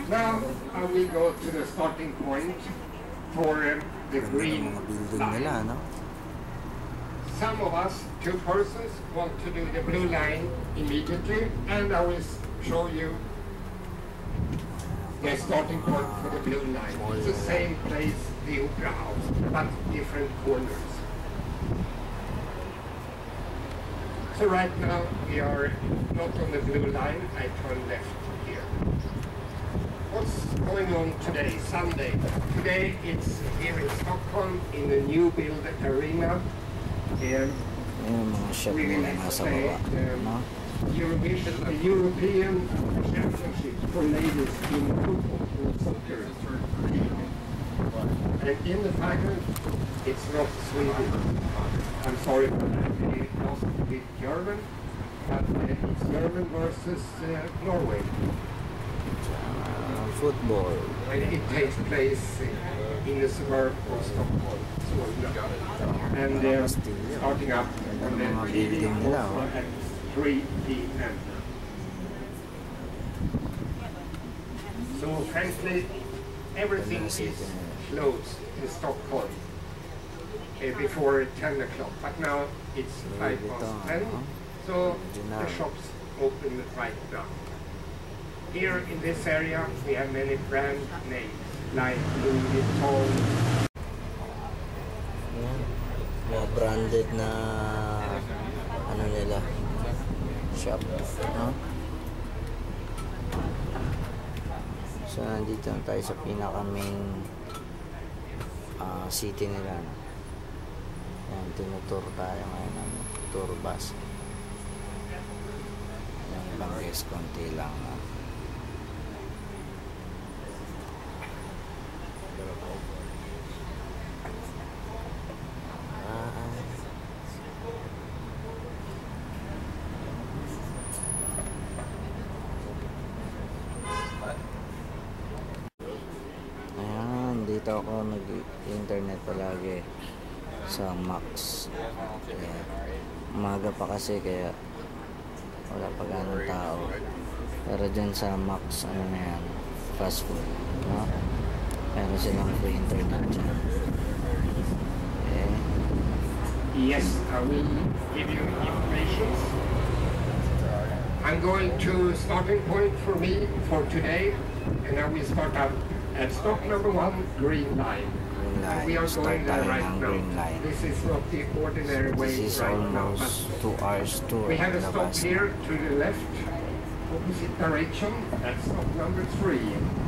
Now I will go to the starting point for the green line. Some of us, 2 persons, want to do the blue line immediately, and I will show you the starting point for the blue line. It's the same place, the Opera House, but different corners. So right now we are not on the blue line. I turn left here. What's going on today, Sunday? Today it's here in Stockholm in the new build arena. And we will play the European Championship for ladies in football or soccer. And in the final, it's not Sweden. I'm sorry for that. We lost with German, but it's German versus Norway. Football. And it takes place in the suburb of Stockholm. And starting up on the TV at 3 p.m. So frankly, everything is closed in Stockholm before 10 o'clock. But now it's 10:05, so the shops open right now. Here in this area we have many brand names like Louis Vuitton. Mga branded na ano nila shop, no? So nandito na tayo sa pinaka main city nila, no? Yan, tinutour tayo ngayon ng tour bus. Yung ibang guys, konti lang, no? Dito ako nag-internet palagi sa Max. Umaga pa kasi kaya wala pa ganong tao. Pero dyan sa Max, ano na yan, fast food, no? Meron silang free internet dyan. Yes, I will give you information. I'm going to starting point for me for today, and I will start up at stop number 1, green line. We are going there right now. This is not the ordinary way right now. But 2 hours tour. We have a stop here to the left, opposite direction. That's stop number 3,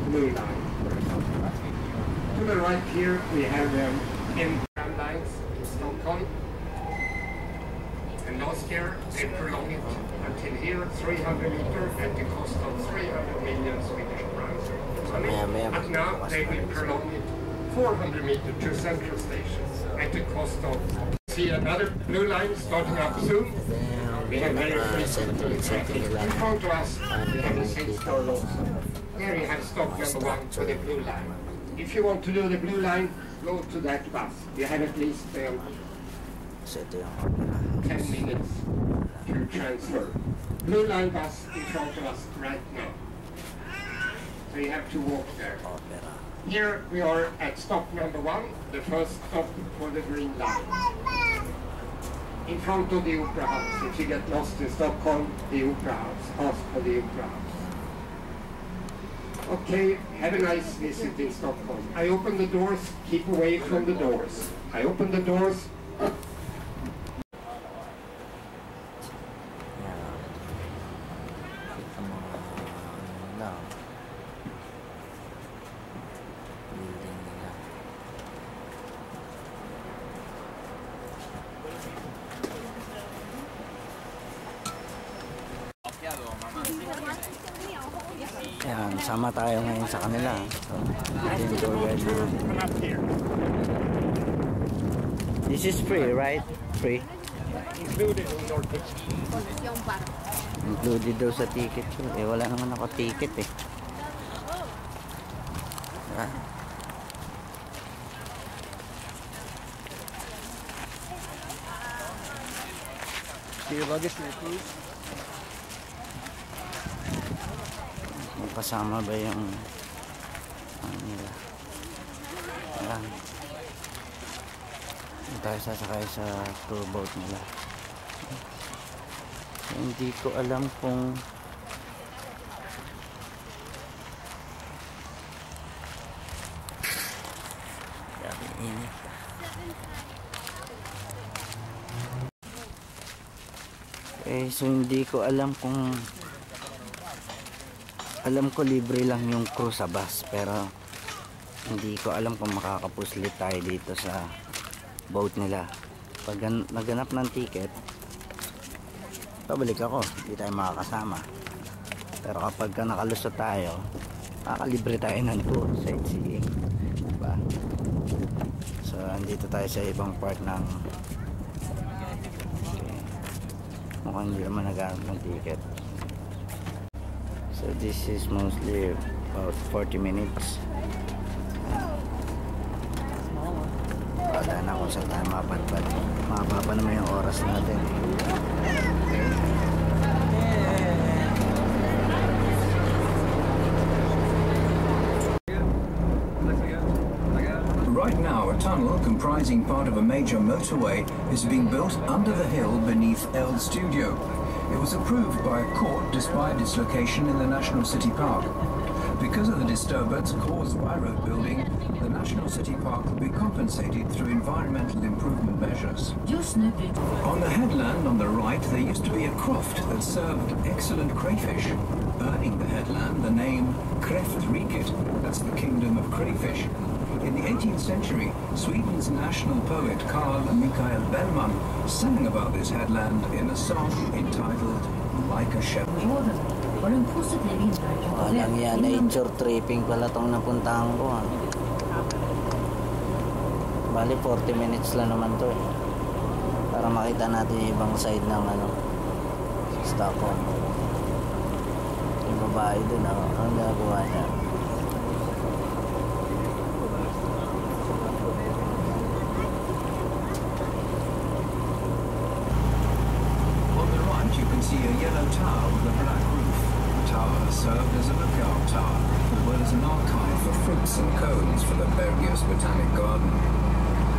blue line. To the right here we have tram lines in Stockholm. And last year they prolonged it until here, 300 meters at the cost of 300 million Swedish crowns. But now they will prolong it 400 meters to Central Station at the cost of... See another blue line starting up soon. We have very frequent traffic. In front of us we have the 6-star also. There you have stop number 1 for the blue line. If you want to do the blue line, go to that bus. You have at least 10 minutes to transfer. Blue line bus in front of us right now. So you have to walk there. Here we are at stop number 1, the first stop for the green line. In front of the Opera House. If you get lost in Stockholm, the Opera House. Ask for the Opera House. Okay, have a nice visit in Stockholm. I open the doors, keep away from the doors. I open the doors. Ayan, sama tayo ngayon sa kanila. So, this is free, right? Free? Included in your ticket. Included daw sa ticket. Eh, wala naman ako ticket eh. Your luggage here, please. Kasama ba yung nila. Ayan. Tayo sasakay sa tour boat nila. Hindi ko alam kung grabe init. So hindi ko alam kung alam ko libre lang yung crew sa bus, pero hindi ko alam kung makakapuslit tayo dito sa boat nila. Pag naganap ng ticket, pabalik ako, hindi tayo makakasama. Pero kapag nakalusot tayo, makakalibre tayo ng tour, sightseeing, diba? So andito tayo sa ibang part ng mukhang hindi naman naghanap ng ticket. So this is mostly about 40 minutes. Wala na kung saan tayo mapadpad. Mababa naman yung oras natin. Right now, a tunnel comprising part of a major motorway is being built under the hill beneath El Studio. It was approved by a court despite its location in the National City Park. Because of the disturbance caused by road building, the National City Park will be compensated through environmental improvement measures. On the headland on the right, there used to be a croft that served excellent crayfish, earning the headland the name Kräftriket, that's the kingdom of crayfish. In the 18th century, Sweden's national poet Carl Michael Bellman sang about this headland in a song entitled Like a Shepherd. Walang yan, nature tripping pala tong napuntahan ko. Bali 40 minutes lang naman to eh. Para makita natin yung ibang side ng Stockholm. Yung babae dun, ang nagawa niya. On the right you can see a yellow tower with a black roof. The tower served as a lookout tower, as well as an archive for fruits and cones for the Bergius Botanic Garden.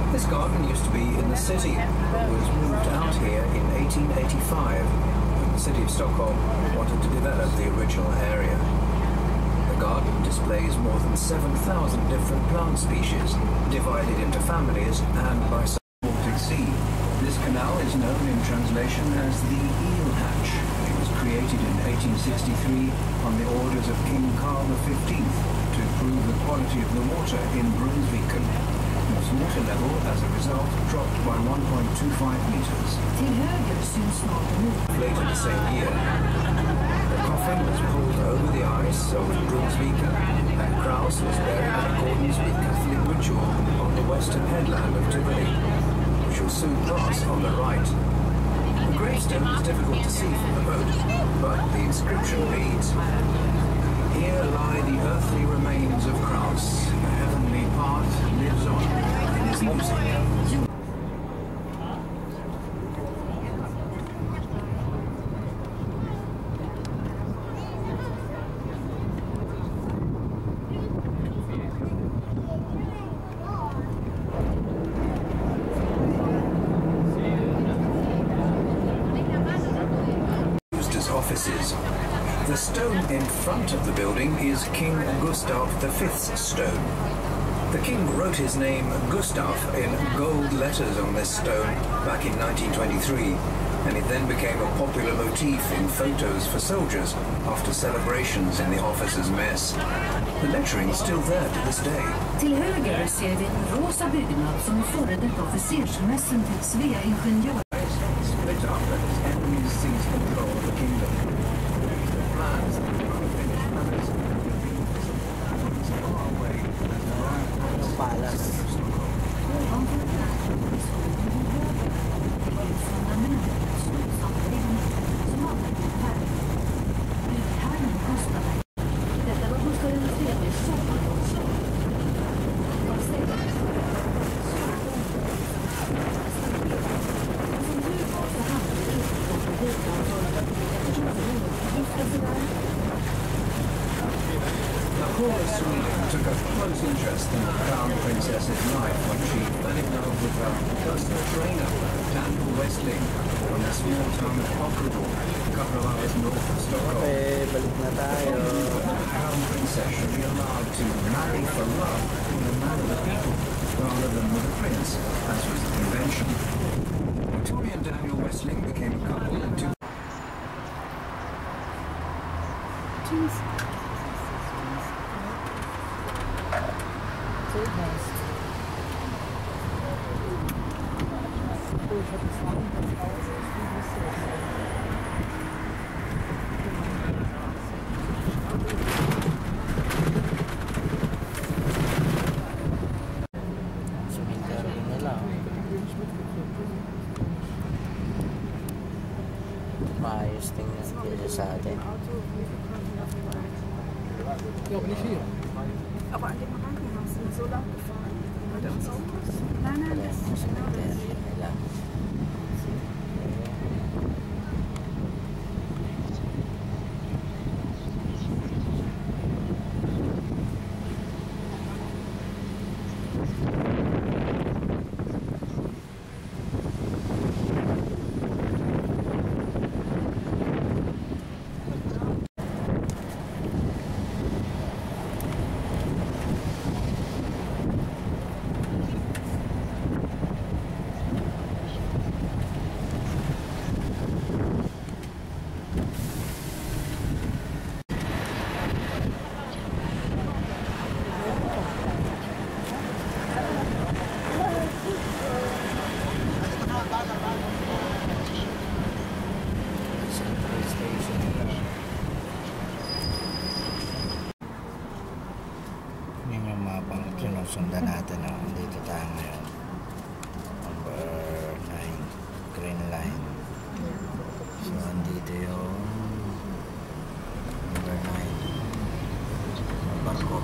This garden used to be in the city, but was moved out here in 1885, when the city of Stockholm wanted to develop the original area. The garden displays more than 7,000 different plant species, divided into families and by Baltic Sea. This canal is known in translation as the Eel Hatch. It was created in 1863 on the orders of King Carl V to improve the quality of the water in Brunnsviken. The water level, as a result, dropped by 1.25 meters. Later the same year, the coffin was pulled over the ice of Brunnsviken, and Kraus was buried in accordance with Catholic ritual on the western headland of Tivoli, which you'll soon pass on the right. The gravestone is difficult to see from the boat, but the inscription reads, "Here lie the earthly remains of Kraus. The heavenly part lives on in his music." Offices. The stone in front of the building is King Gustav V's stone. The king wrote his name Gustav in gold letters on this stone back in 1923, and it then became a popular motif in photos for soldiers after celebrations in the officers' mess. The lettering is still there to this day. Till höger ser vi en rosa byggnad som före detta officersmässen till Svea ingenjör. Split up and its enemies seized control of the kingdom. The plans that were unfinished matters have been visible as far away as the right Palace. court of Sweden took a close interest in the Crown Princess's life when she fell in love with her personal trainer, Daniel Westling, from the small town of Ockelbo, a couple of hours north of Stockholm. Okay, balik na tayo. The Crown Princess should be allowed to marry for love with a man of the people, rather than with a prince, as was the convention. Victoria and Daniel Westling became a couple in 2000. Cemetery nila. Maayos tingnan dito sa atin. Aber an dem Krankenhaus sind so laut gefahren. Mit uns Autos? Nein, Wala das yung cemetery nila. Central Station. Yun yung mapang sinusundan natin. Dito tayo ngayon. Number 9, Green Line. So, andito yung number 9. Barko.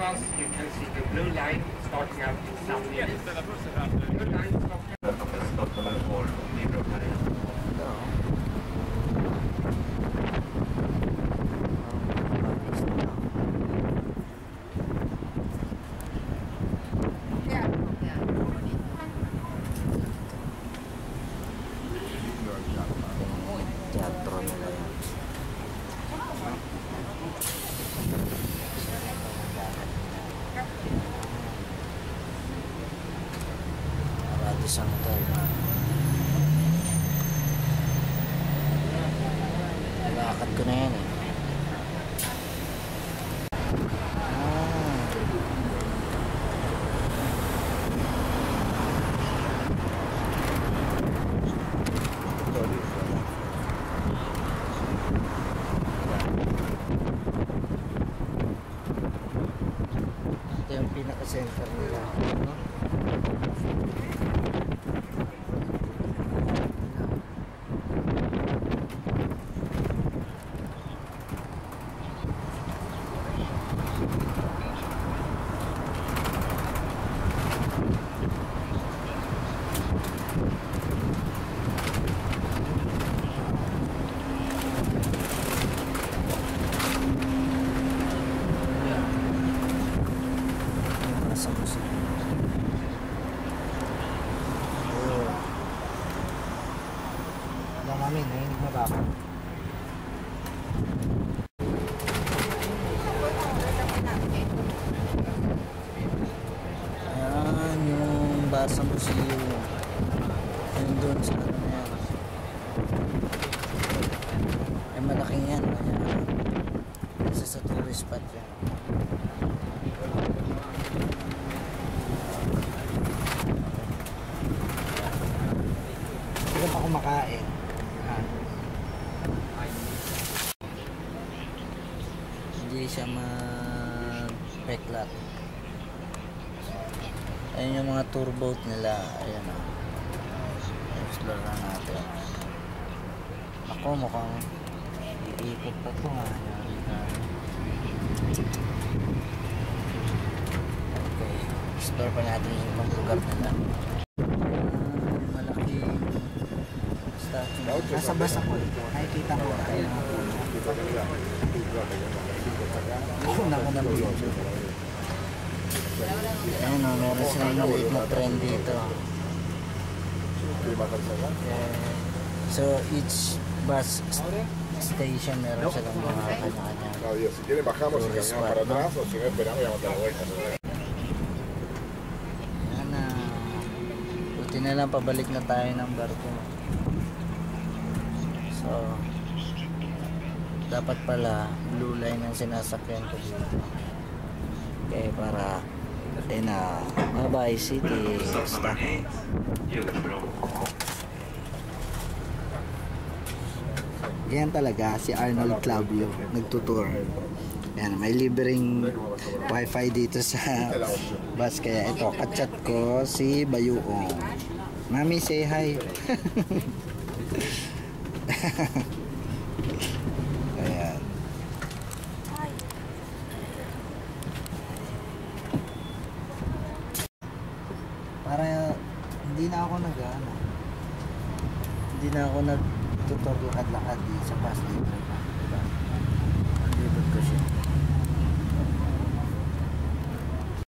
us, you can see the blue line starting out in South East. Blue line teatro nila yan. Radisson Hotel. Lakad ko na yan eh. Ito yung pinaka-center nila. Mami, nainig na ba ako? Ayan, yung Barsa Museum. Yun doon sa ano na yan. Ay, malaking yan. Ayan. Isa sa tourist spot yan. Hindi pa kumakain. Hindi siya mag-peklat. Ayun yung mga tour boat nila. Ayan o. Explore na natin. Ako mukhang iikot pa ito nga. Okay. Explore pa natin yung ibang lugar nila. Malaki statue. Nasa basa ko. Nakikita mo. Una ko na video. Ayun o, meron silang maliit na trend dito. So each bus station meron silang mga kanya-kanya. Si quieren bajamos y caminamos para atrás o si no esperamos y damos la vuelta. Yan na. Buti na lang pabalik na tayo ng barko. So dapat pala blue line ang sinasakyan ko dito. Okay, para na Mabay City stop. Yan talaga si Arnold Clavio nagtutour. Yan, may libreng wifi dito sa bus, kaya ito kachat ko si Bayuong. Mami, say hi. Ayan. Para hindi na ako nag-tutor lakad-lakad sa bus, libre pa, diba? Libre ko siya.